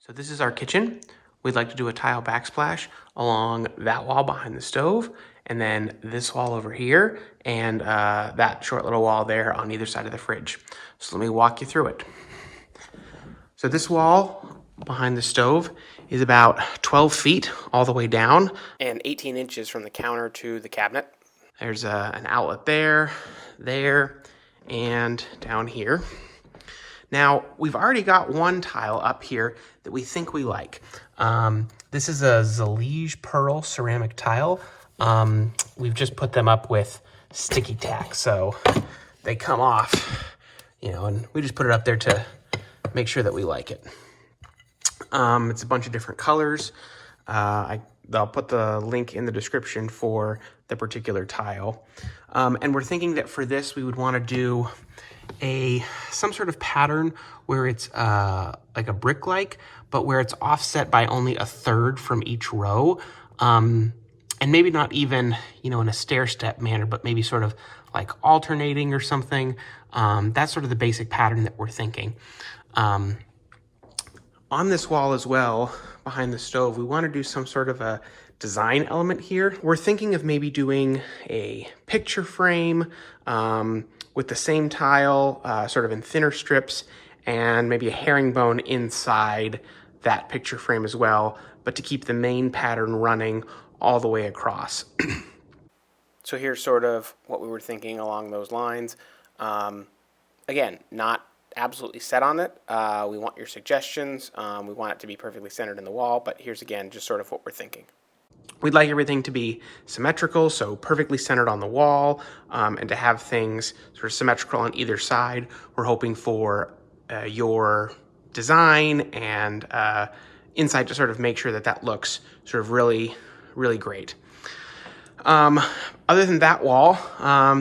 So this is our kitchen. We'd like to do a tile backsplash along that wall behind the stove, and then this wall over here, and that short little wall there on either side of the fridge. So let me walk you through it. So this wall behind the stove is about 12 feet all the way down and 18 inches from the counter to the cabinet. There's an outlet there, and down here. Now, we've already got one tile up here that we think we like. This is a Zalige Pearl ceramic tile. We've just put them up with sticky tack, so they come off, and we just put it up there to make sure that we like it. It's a bunch of different colors. I'll put the link in the description for the particular tile. And we're thinking that for this, we would want to do some sort of pattern where it's like a brick-like, but where it's offset by only a third from each row. And maybe not even, in a stair-step manner, but maybe sort of like alternating or something. That's sort of the basic pattern that we're thinking. On this wall as well, behind the stove, we want to do some sort of a design element here. We're thinking of maybe doing a picture frame with the same tile, sort of in thinner strips, and maybe a herringbone inside that picture frame as well, but to keep the main pattern running all the way across. So here's sort of what we were thinking along those lines. Again, not absolutely set on it. We want your suggestions. We want it to be perfectly centered in the wall, but here's again just sort of what we're thinking. We'd like everything to be symmetrical, so perfectly centered on the wall, and to have things sort of symmetrical on either side. We're hoping for your design and insight to sort of make sure that that looks sort of really, really great. Other than that wall,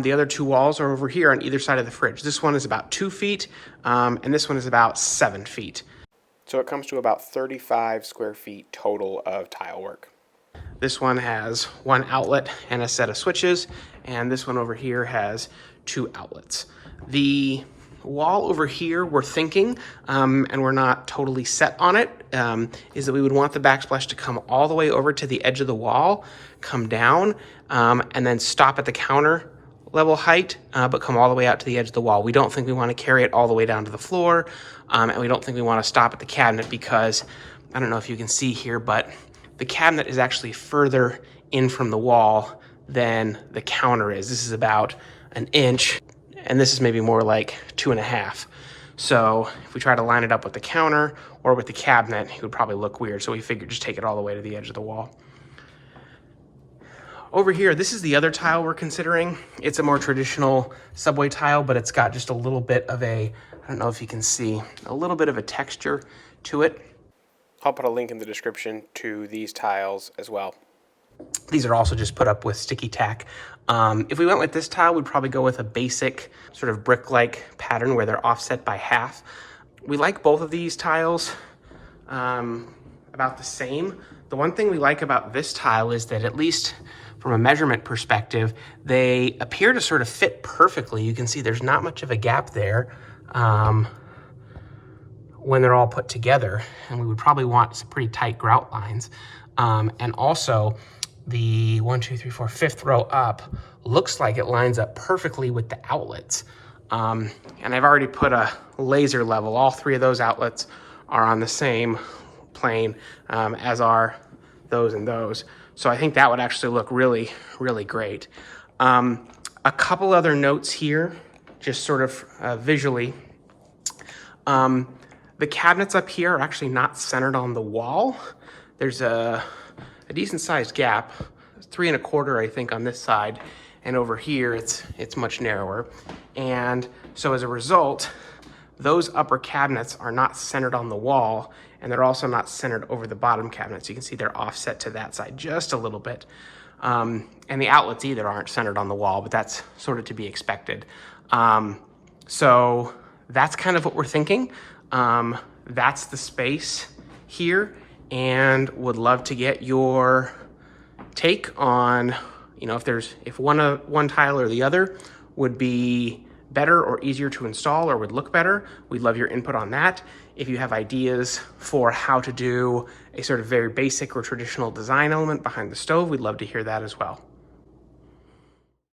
the other two walls are over here on either side of the fridge. This one is about 2 feet, and this one is about 7 feet. So it comes to about 35 square feet total of tile work. This one has one outlet and a set of switches, and this one over here has 2 outlets. The wall over here, we're thinking, and we're not totally set on it, is that we would want the backsplash to come all the way over to the edge of the wall, come down, and then stop at the counter level height, but come all the way out to the edge of the wall. We don't think we want to carry it all the way down to the floor, and we don't think we want to stop at the cabinet because, I don't know if you can see here, but the cabinet is actually further in from the wall than the counter is. This is about 1 inch, and this is maybe more like 2.5. So if we try to line it up with the counter or with the cabinet, it would probably look weird. So we figured just take it all the way to the edge of the wall. Over here, this is the other tile we're considering. It's a more traditional subway tile, but it's got just a little bit of I don't know if you can see, a little bit of a texture to it. I'll put a link in the description to these tiles as well. These are also just put up with sticky tack. If we went with this tile, we'd probably go with a basic sort of brick-like pattern where they're offset by half. We like both of these tiles about the same. The one thing we like about this tile is that, at least from a measurement perspective, they appear to sort of fit perfectly. You can see there's not much of a gap there when they're all put together, and we would probably want some pretty tight grout lines. And also, the 5th row up looks like it lines up perfectly with the outlets. And I've already put a laser level. All 3 of those outlets are on the same plane as are those and those. So I think that would actually look really, really great. A couple other notes here, just sort of visually. The cabinets up here are actually not centered on the wall. There's a decent sized gap, 3 1/4, I think, on this side, and over here it's much narrower. And so as a result, those upper cabinets are not centered on the wall, and they're also not centered over the bottom cabinets. You can see they're offset to that side just a little bit. And the outlets either aren't centered on the wall, but that's sort of to be expected. So that's kind of what we're thinking. That's the space here, and would love to get your take on, if one tile or the other would be better or easier to install or would look better. We'd love your input on that. If you have ideas for how to do a sort of very basic or traditional design element behind the stove, we'd love to hear that as well.